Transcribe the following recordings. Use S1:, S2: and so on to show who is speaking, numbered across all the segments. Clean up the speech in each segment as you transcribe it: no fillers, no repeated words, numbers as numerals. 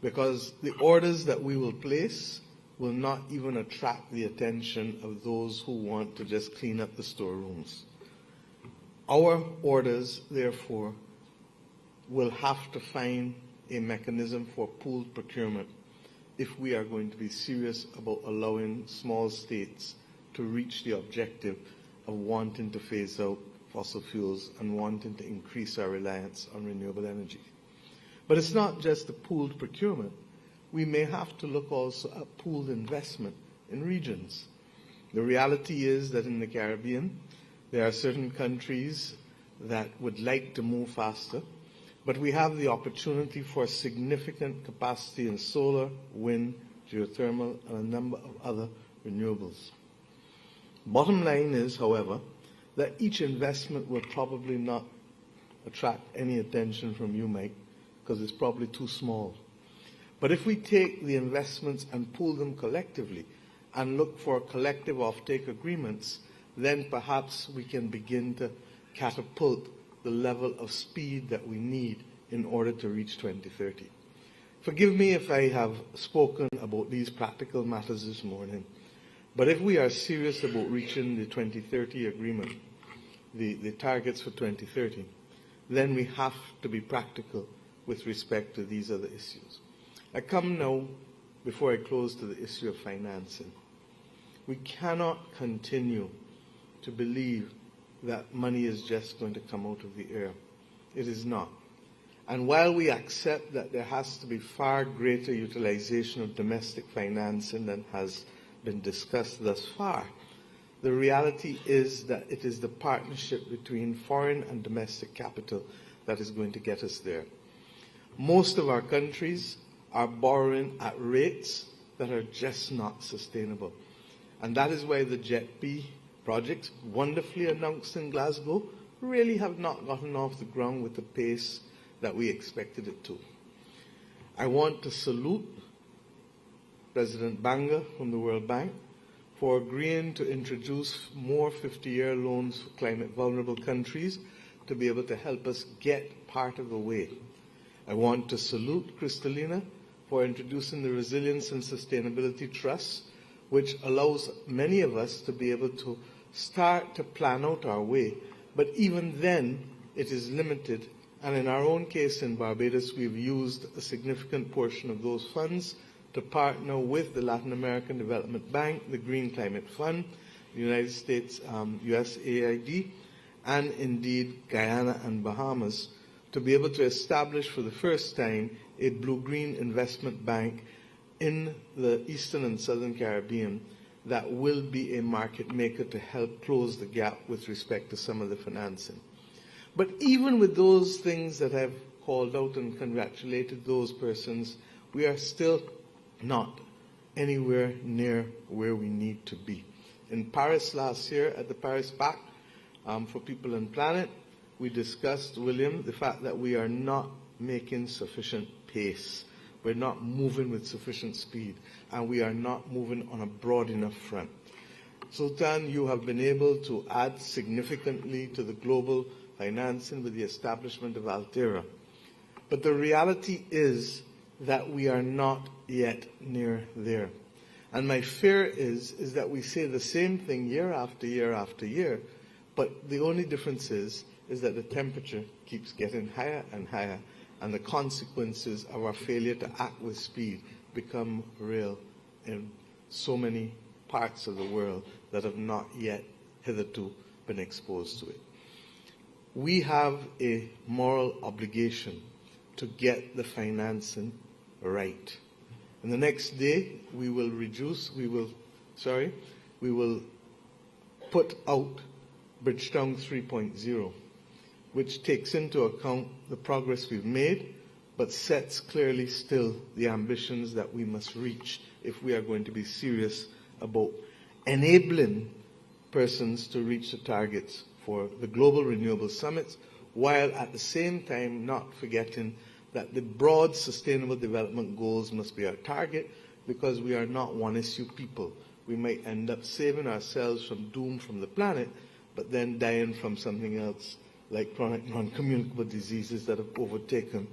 S1: because the orders that we will place will not even attract the attention of those who want to just clean up the storerooms. Our orders, therefore, will have to find a mechanism for pooled procurement if we are going to be serious about allowing small states to reach the objective of wanting to phase out fossil fuels and wanting to increase our reliance on renewable energy. But it's not just the pooled procurement. We may have to look also at pooled investment in regions. The reality is that in the Caribbean, there are certain countries that would like to move faster, but we have the opportunity for significant capacity in solar, wind, geothermal, and a number of other renewables. Bottom line is, however, that each investment will probably not attract any attention from you, Mike, because it's probably too small. But if we take the investments and pool them collectively and look for collective offtake agreements, then perhaps we can begin to catapult the level of speed that we need in order to reach 2030. Forgive me if I have spoken about these practical matters this morning, but if we are serious about reaching the 2030 agreement, the targets for 2030, then we have to be practical with respect to these other issues. I come now, before I close, to the issue of financing. We cannot continue to believe that money is just going to come out of the air. It is not. And while we accept that there has to be far greater utilization of domestic financing than has been discussed thus far, the reality is that it is the partnership between foreign and domestic capital that is going to get us there. Most of our countries are borrowing at rates that are just not sustainable. And that is why the JETB projects, wonderfully announced in Glasgow, really have not gotten off the ground with the pace that we expected it to. I want to salute President Banga from the World Bank for agreeing to introduce more 50-year loans for climate vulnerable countries to be able to help us get part of the way. I want to salute Kristalina for introducing the Resilience and Sustainability Trust, which allows many of us to be able to start to plan out our way. But even then, it is limited. And in our own case in Barbados, we've used a significant portion of those funds to partner with the Latin American Development Bank, the Green Climate Fund, the United States USAID, and indeed Guyana and Bahamas, to be able to establish for the first time a blue-green investment bank in the Eastern and Southern Caribbean that will be a market maker to help close the gap with respect to some of the financing. But even with those things that I've called out and congratulated those persons, we are still not anywhere near where we need to be. In Paris last year at the Paris Pact for People and Planet, we discussed, William, the fact that we are not making sufficient pace. We're not moving with sufficient speed, and we are not moving on a broad enough front. Sultan, you have been able to add significantly to the global financing with the establishment of Altera. But the reality is that we are not yet near there. And my fear is that we say the same thing year after year after year, but the only difference is that the temperature keeps getting higher and higher, and the consequences of our failure to act with speed become real in so many parts of the world that have not yet hitherto been exposed to it. We have a moral obligation to get the financing right. And the next day, we will put out Bridgetown 3.0, which takes into account the progress we've made, but sets clearly still the ambitions that we must reach if we are going to be serious about enabling persons to reach the targets for the global renewable summits, while at the same time not forgetting that the broad sustainable development goals must be our target, because we are not one-issue people. We might end up saving ourselves from doom from the planet, but then dying from something else, like chronic non-communicable diseases that have overtaken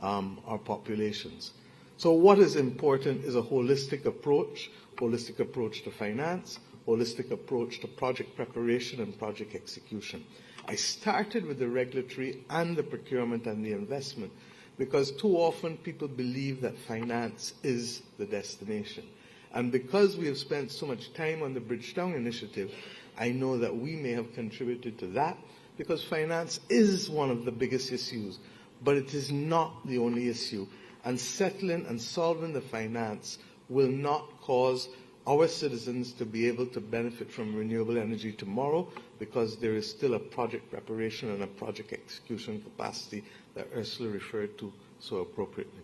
S1: our populations. So what is important is a holistic approach to finance, holistic approach to project preparation and project execution. I started with the regulatory and the procurement and the investment because too often people believe that finance is the destination. And because we have spent so much time on the Bridgetown Initiative, I know that we may have contributed to that because finance is one of the biggest issues, but it is not the only issue. And settling and solving the finance will not cause our citizens to be able to benefit from renewable energy tomorrow because there is still a project preparation and a project execution capacity that Ursula referred to so appropriately.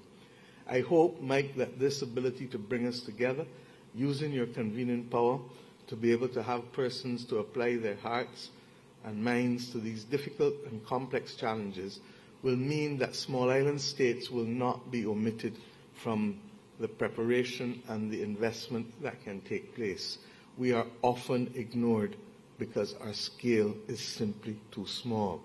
S1: I hope, Mike, that this ability to bring us together, using your convening power to be able to have persons to apply their hearts and minds to these difficult and complex challenges will mean that small island states will not be omitted from the preparation and the investment that can take place. We are often ignored because our scale is simply too small.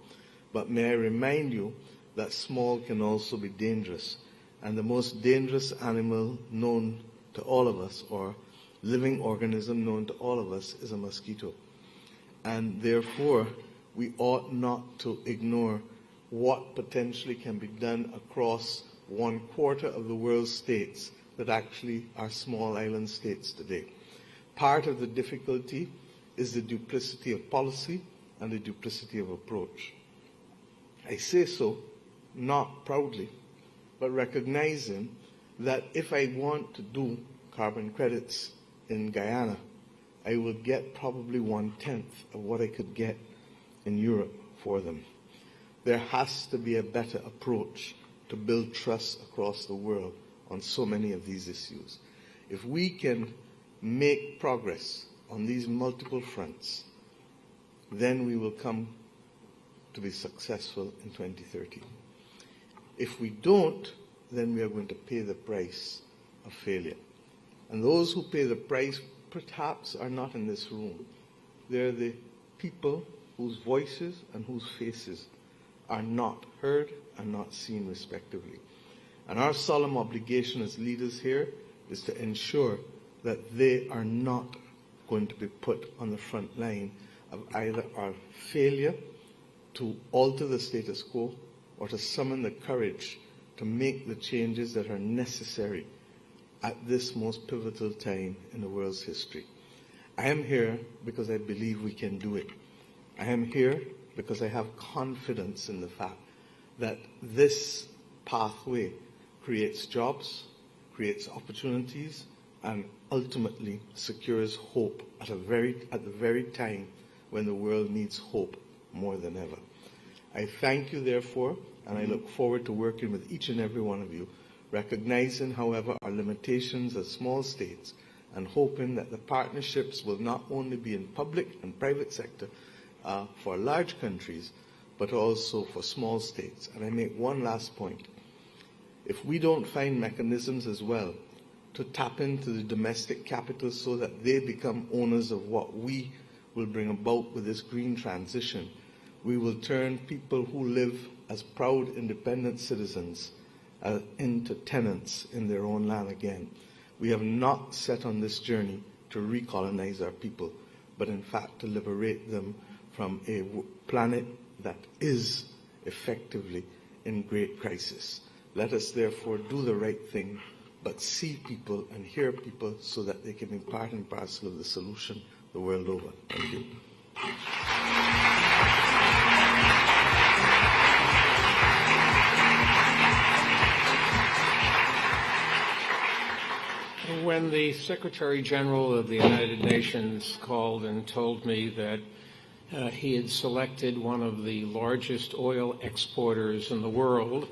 S1: But may I remind you that small can also be dangerous. And the most dangerous animal known to all of us, or living organism known to all of us, is a mosquito. And therefore, we ought not to ignore what potentially can be done across 1/4 of the world's states that actually are small island states today. Part of the difficulty is the duplicity of policy and the duplicity of approach. I say so not proudly, but recognizing that if I want to do carbon credits in Guyana, I will get probably 1/10 of what I could get in Europe for them. There has to be a better approach to build trust across the world on so many of these issues. If we can make progress on these multiple fronts, then we will come to be successful in 2030. If we don't, then we are going to pay the price of failure. And those who pay the price perhaps are not in this room. They're the people whose voices and whose faces are not heard and not seen respectively. And our solemn obligation as leaders here is to ensure that they are not going to be put on the front line of either our failure to alter the status quo or to summon the courage to make the changes that are necessary at this most pivotal time in the world's history. I am here because I believe we can do it. I am here because I have confidence in the fact that this pathway creates jobs, creates opportunities, and ultimately secures hope at the very time when the world needs hope more than ever. I thank you, therefore, and I look forward to working with each and every one of you, recognizing, however, our limitations as small states and hoping that the partnerships will not only be in public and private sector for large countries, but also for small states. And I make one last point. If we don't find mechanisms as well to tap into the domestic capital so that they become owners of what we will bring about with this green transition, we will turn people who live as proud, independent citizens into tenants in their own land again. We have not set on this journey to recolonize our people, but in fact to liberate them from a planet that is effectively in great crisis. Let us therefore do the right thing, but see people and hear people so that they can be part and parcel of the solution the world over. Thank you.
S2: When the Secretary General of the United Nations called and told me that he had selected one of the largest oil exporters in the world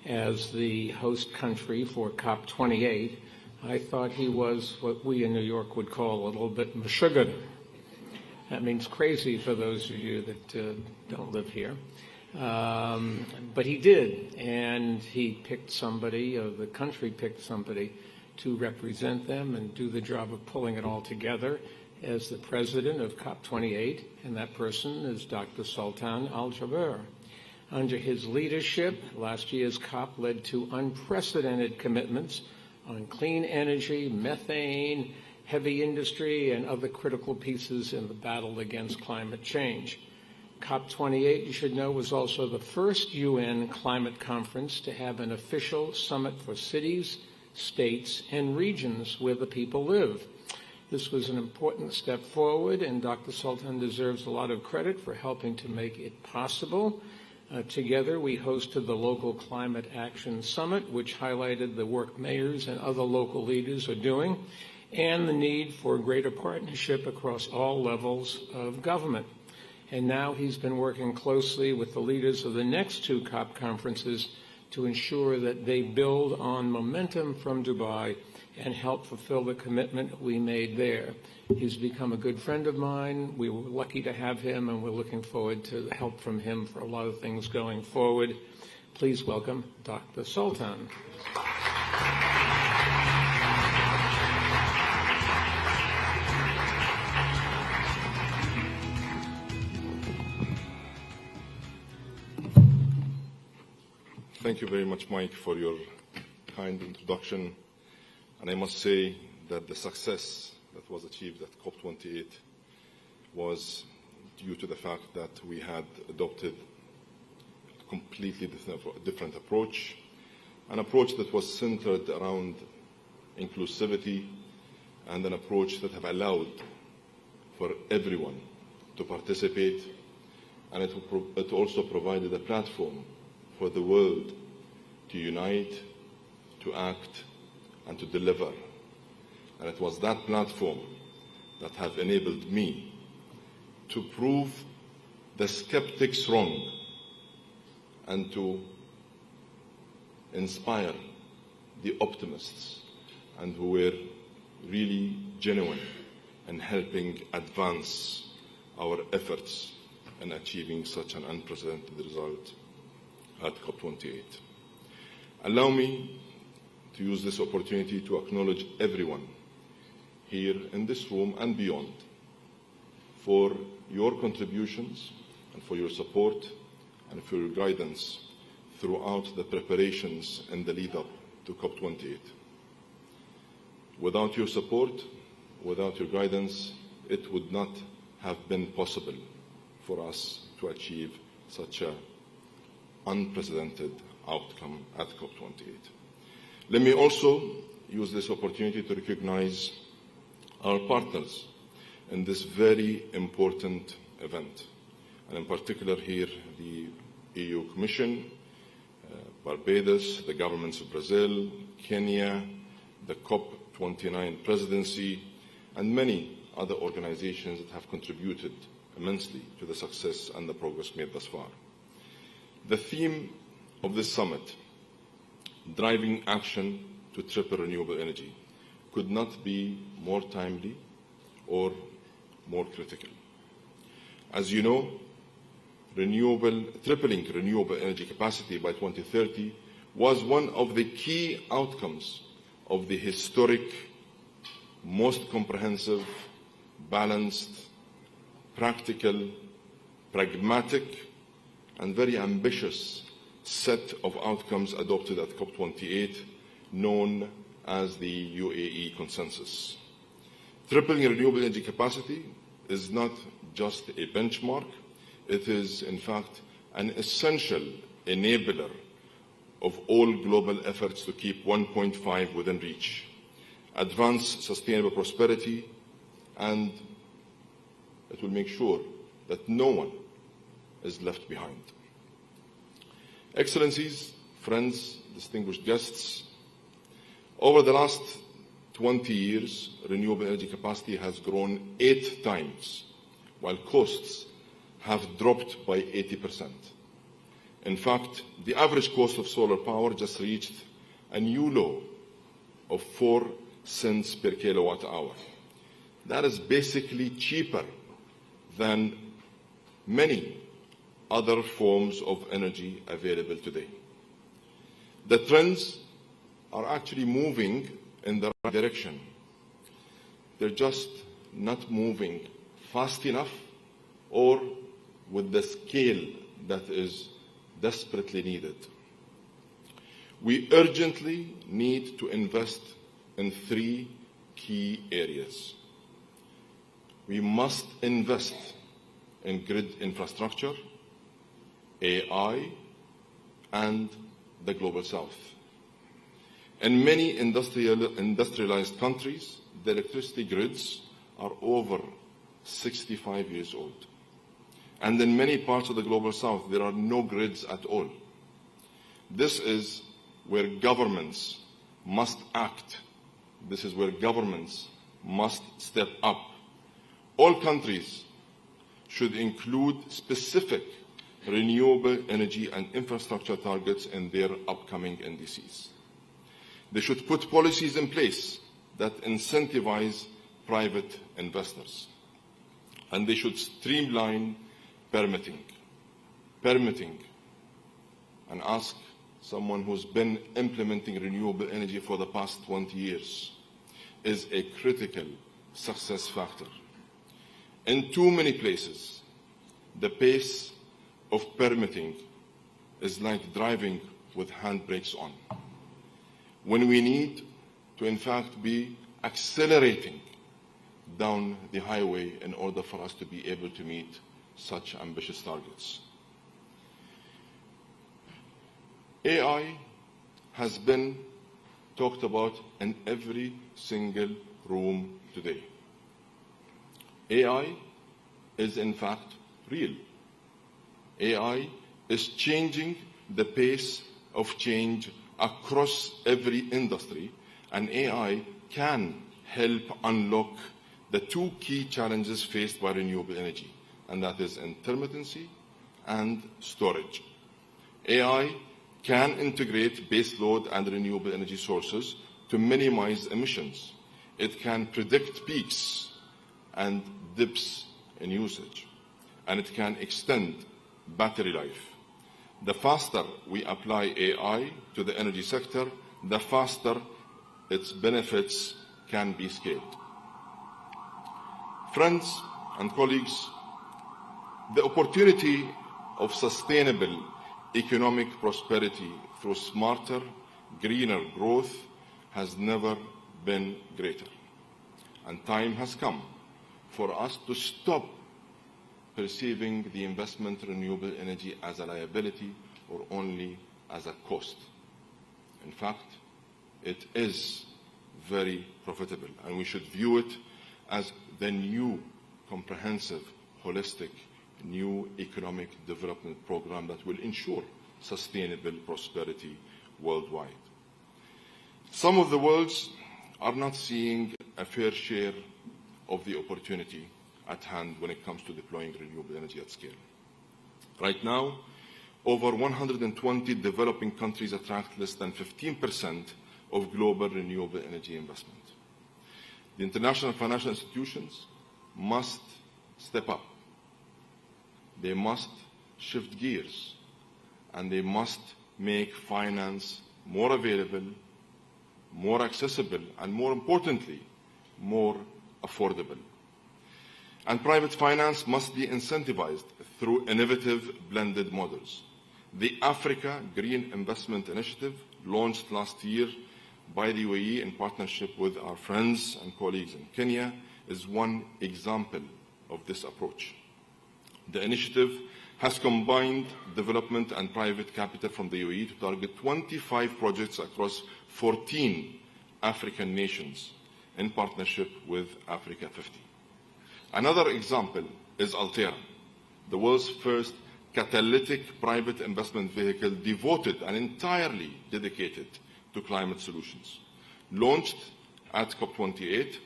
S2: as the host country for COP28, I thought he was what we in New York would call a little bit meshuggah. That means crazy for those of you that don't live here. But he did, and he picked somebody, the country picked somebody to represent them and do the job of pulling it all together as the president of COP28, and that person is Dr. Sultan Al-Jaber. Under his leadership, last year's COP led to unprecedented commitments on clean energy, methane, heavy industry, and other critical pieces in the battle against climate change. COP28, you should know, was also the first UN climate conference to have an official summit for cities, states, and regions where the people live. This was an important step forward, and Dr. Sultan deserves a lot of credit for helping to make it possible. Together, we hosted the Local Climate Action Summit, which highlighted the work mayors and other local leaders are doing, and the need for greater partnership across all levels of government. And now he's been working closely with the leaders of the next two COP conferences to ensure that they build on momentum from Dubai and help fulfill the commitment we made there. He's become a good friend of mine. We were lucky to have him, and we're looking forward to help from him for a lot of things going forward. Please welcome Dr. Sultan.
S3: Thank you very much, Mike, for your kind introduction. And I must say that the success that was achieved at COP28 was due to the fact that we had adopted a completely different approach, an approach that was centered around inclusivity, and an approach that have allowed for everyone to participate, and it also provided a platform for the world to unite, to act, and to deliver. And it was that platform that have enabled me to prove the skeptics wrong and to inspire the optimists and who were really genuine in helping advance our efforts in achieving such an unprecedented result at COP28. Allow me to use this opportunity to acknowledge everyone here in this room and beyond for your contributions and for your support and for your guidance throughout the preparations and the lead-up to COP28. Without your support, without your guidance, it would not have been possible for us to achieve such an unprecedented outcome at COP28. Let me also use this opportunity to recognize our partners in this very important event, and in particular here the EU Commission, Barbados, the governments of Brazil, Kenya, the COP29 presidency, and many other organizations that have contributed immensely to the success and the progress made thus far. The theme of this summit, driving action to triple renewable energy, could not be more timely or more critical. As you know, tripling renewable energy capacity by 2030 was one of the key outcomes of the historic, most comprehensive, balanced, practical, pragmatic, and very ambitious set of outcomes adopted at COP28, known as the UAE Consensus. Tripling renewable energy capacity is not just a benchmark, it is, in fact, an essential enabler of all global efforts to keep 1.5 within reach, advance sustainable prosperity, and it will make sure that no one is left behind. Excellencies, friends, distinguished guests, over the last 20 years, renewable energy capacity has grown 8 times, while costs have dropped by 80%. In fact, the average cost of solar power just reached a new low of 4 cents per kilowatt hour. That is basically cheaper than many other forms of energy available today. The trends are actually moving in the right direction. They're just not moving fast enough or with the scale that is desperately needed. We urgently need to invest in 3 key areas. We must invest in grid infrastructure, AI, and the Global South. In many industrialized countries, the electricity grids are over 65 years old. And in many parts of the Global South, there are no grids at all. This is where governments must act. This is where governments must step up. All countries should include specific renewable energy and infrastructure targets in their upcoming NDCs. They should put policies in place that incentivize private investors. And they should streamline permitting, and ask someone who's been implementing renewable energy for the past 20 years, is a critical success factor. In too many places, the pace of permitting is like driving with handbrakes on, when we need to in fact be accelerating down the highway in order for us to be able to meet such ambitious targets. AI has been talked about in every single room today. AI is in fact real. AI is changing the pace of change across every industry, and AI can help unlock the 2 key challenges faced by renewable energy, and that is intermittency and storage. AI can integrate baseload and renewable energy sources to minimize emissions. It can predict peaks and dips in usage, and it can extend battery life. The faster we apply AI to the energy sector, the faster its benefits can be scaled. Friends and colleagues, the opportunity of sustainable economic prosperity through smarter, greener growth has never been greater. And time has come for us to stop perceiving the investment in renewable energy as a liability or only as a cost. In fact, it is very profitable, and we should view it as the new comprehensive, holistic, new economic development program that will ensure sustainable prosperity worldwide. Some of the worlds are not seeing a fair share of the opportunity at hand when it comes to deploying renewable energy at scale. Right now, over 120 developing countries attract less than 15% of global renewable energy investment. The international financial institutions must step up. They must shift gears, and they must make finance more available, more accessible, and more importantly, more affordable. And private finance must be incentivized through innovative blended models. The Africa Green Investment Initiative, launched last year by the UAE in partnership with our friends and colleagues in Kenya, is one example of this approach. The initiative has combined development and private capital from the UAE to target 25 projects across 14 African nations in partnership with Africa 50. Another example is Altera, the world's first catalytic private investment vehicle devoted and entirely dedicated to climate solutions. Launched at COP28,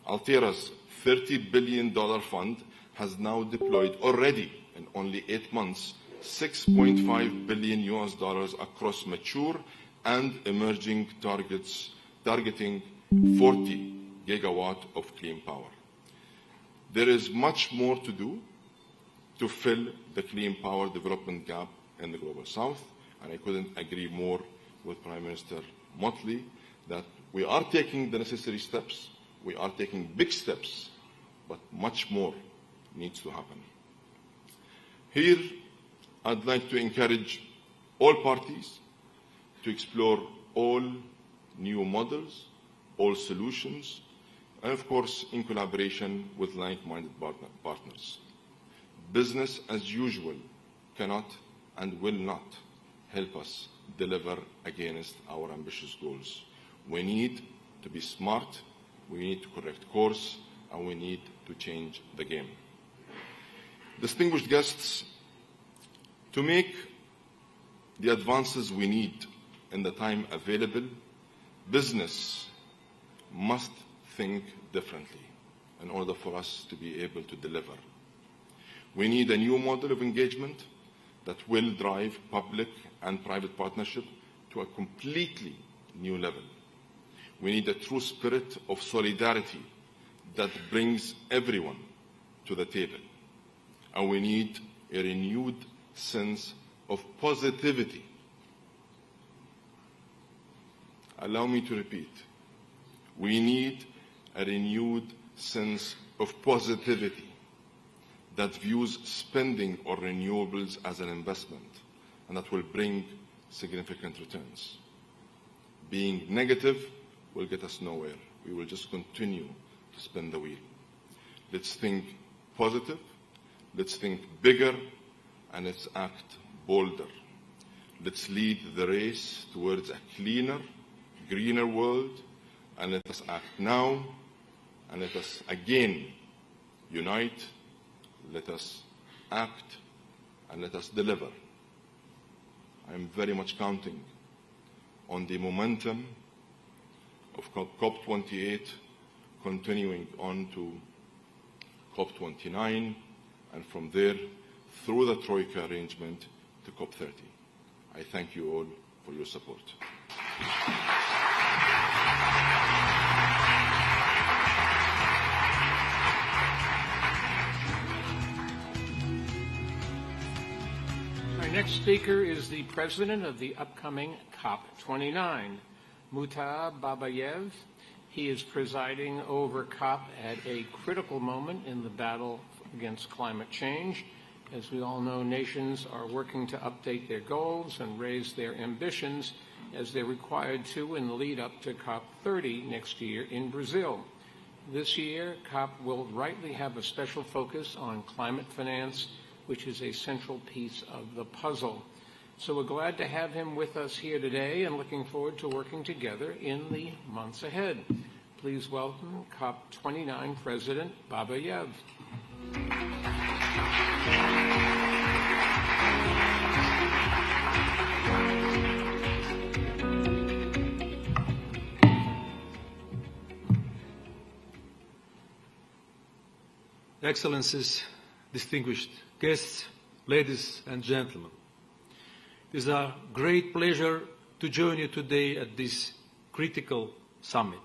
S3: Altera's $30 billion fund has now deployed already in only 8 months $6.5 billion across mature and emerging targets, targeting 40 gigawatt of clean power. There is much more to do to fill the clean power development gap in the Global South, and I couldn't agree more with Prime Minister Motley that we are taking the necessary steps, we are taking big steps, but much more needs to happen. Here, I'd like to encourage all parties to explore all new models, all solutions, and of course in collaboration with like-minded partners. Business as usual cannot and will not help us deliver against our ambitious goals. We need to be smart, we need to correct course, and we need to change the game. Distinguished guests, to make the advances we need in the time available, business must think differently in order for us to be able to deliver. We need a new model of engagement that will drive public and private partnership to a completely new level. We need a true spirit of solidarity that brings everyone to the table. And we need a renewed sense of positivity. Allow me to repeat. We need a renewed sense of positivity that views spending on renewables as an investment and that will bring significant returns. Being negative will get us nowhere. We will just continue to spin the wheel. Let's think positive, let's think bigger, and let's act bolder. Let's lead the race towards a cleaner, greener world, and let us act now, and let us again unite, let us act, and let us deliver. I am very much counting on the momentum of COP28 continuing on to COP29, and from there, through the Troika arrangement, to COP30. I thank you all for your support.
S2: Our next speaker is the president of the upcoming COP29, Muta Babayev. He is presiding over COP at a critical moment in the battle against climate change. As we all know, nations are working to update their goals and raise their ambitions as they're required to in the lead up to COP30 next year in Brazil. This year, COP will rightly have a special focus on climate finance, which is a central piece of the puzzle. So we're glad to have him with us here today and looking forward to working together in the months ahead. Please welcome COP29 President Babayev.
S4: Excellencies, distinguished guests, ladies and gentlemen. It is a great pleasure to join you today at this critical summit.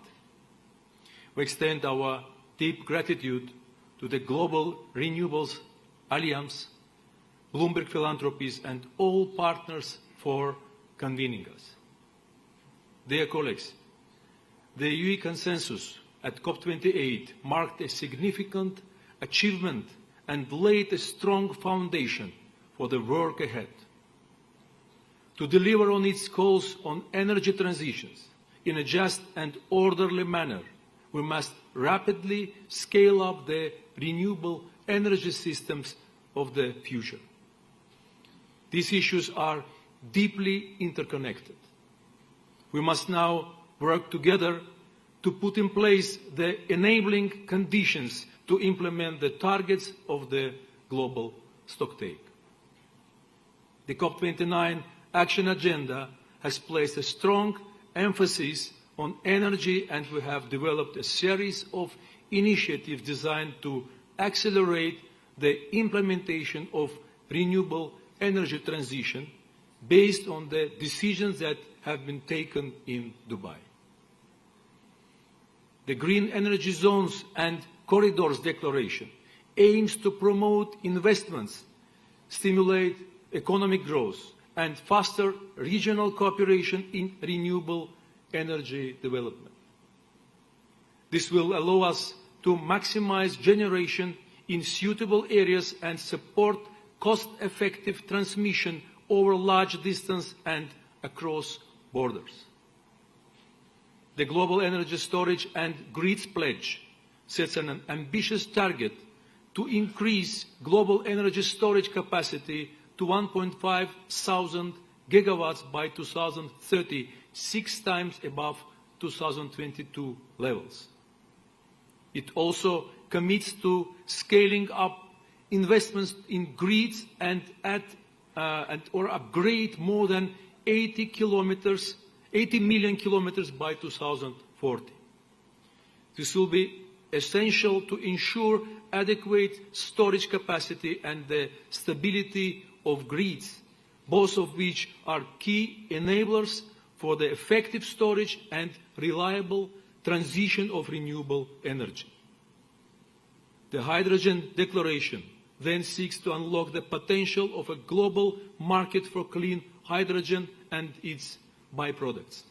S4: We extend our deep gratitude to the Global Renewables Alliance, Bloomberg Philanthropies, and all partners for convening us. Dear colleagues, the UE consensus at COP28 marked a significant achievement and laid a strong foundation for the work ahead. To deliver on its calls on energy transitions in a just and orderly manner, we must rapidly scale up the renewable energy systems of the future. These issues are deeply interconnected. We must now work together to put in place the enabling conditions to implement the targets of the global stocktake. The COP29 Action Agenda has placed a strong emphasis on energy, and we have developed a series of initiatives designed to accelerate the implementation of renewable energy transition based on the decisions that have been taken in Dubai. The Green Energy Zones and Corridors Declaration aims to promote investments, stimulate economic growth, and foster regional cooperation in renewable energy development. This will allow us to maximize generation in suitable areas and support cost-effective transmission over large distance and across borders. The Global Energy Storage and Grids Pledge sets an ambitious target to increase global energy storage capacity to 1.5 thousand gigawatts by 2030, 6 times above 2022 levels. It also commits to scaling up investments in grids and upgrade more than 80 million kilometers by 2040. This will be essential to ensure adequate storage capacity and the stability of grids, both of which are key enablers for the effective storage and reliable transition of renewable energy. The Hydrogen Declaration then seeks to unlock the potential of a global market for clean hydrogen and its byproducts.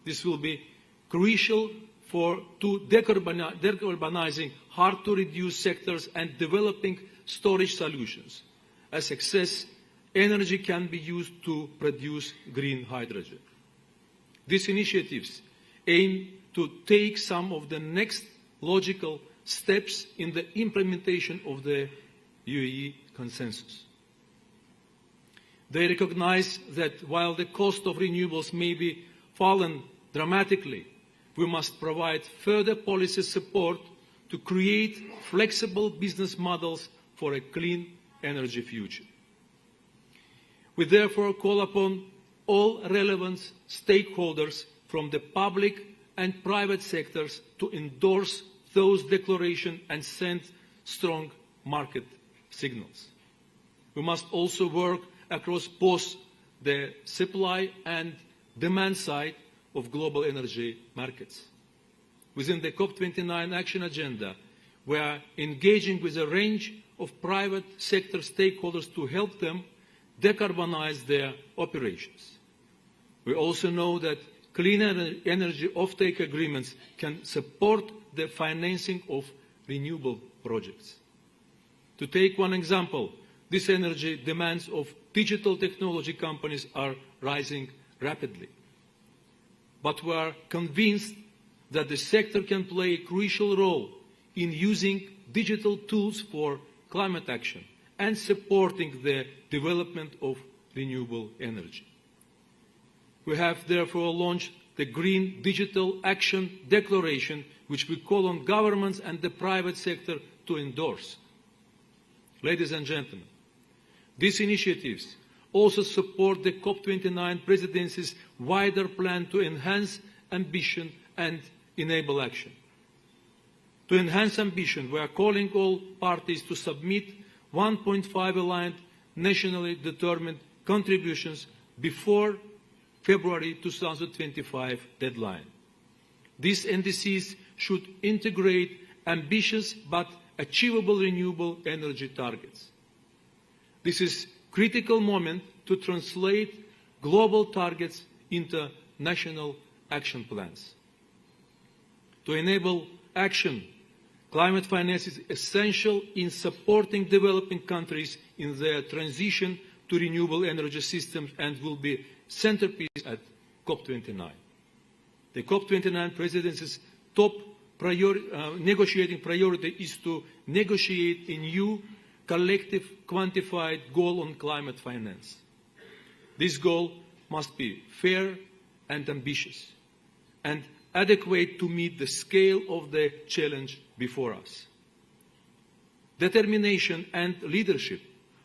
S4: This will be crucial to decarbonizing hard-to-reduce sectors and developing storage solutions. As excess energy can be used to produce green hydrogen. These initiatives aim to take some of the next logical steps in the implementation of the UAE consensus. They recognize that while the cost of renewables may be fallen dramatically, we must provide further policy support to create flexible business models for a clean energy future. We therefore call upon all relevant stakeholders from the public and private sectors to endorse those declarations and send strong market signals. We must also work across both the supply and demand side of global energy markets. Within the COP29 action agenda, we are engaging with a range of private sector stakeholders to help them decarbonize their operations. We also know that clean energy offtake agreements can support the financing of renewable projects. To take one example, this energy demands of digital technology companies are rising rapidly. But we are convinced that the sector can play a crucial role in using digital tools for climate action and supporting the development of renewable energy. We have therefore launched the Green Digital Action Declaration, which we call on governments and the private sector to endorse. Ladies and gentlemen, these initiatives also support the COP29 presidency's wider plan to enhance ambition and enable action. To enhance ambition, we are calling all parties to submit 1.5 aligned nationally determined contributions before February 2025 deadline. These NDCs should integrate ambitious but achievable renewable energy targets. This is a critical moment to translate global targets into national action plans. To enable action, climate finance is essential in supporting developing countries in their transition to renewable energy systems and will be centerpiece at COP29. The COP29 presidency's top negotiating priority is to negotiate a new collective quantified goal on climate finance. This goal must be fair and ambitious and adequate to meet the scale of the challenge before us. Determination and leadership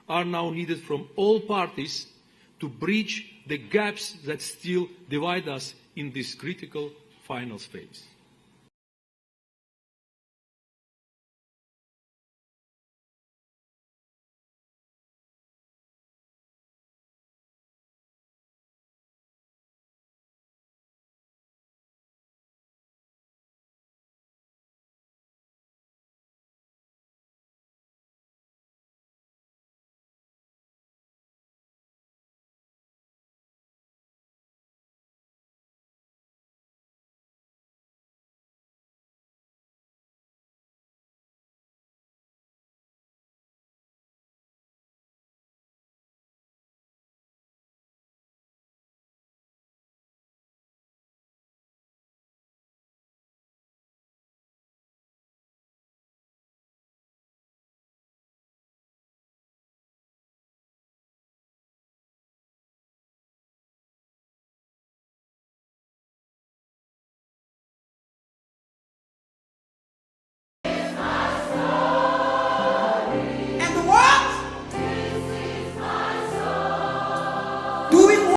S4: are now needed from all parties to bridge the gaps that still divide us in this critical final phase.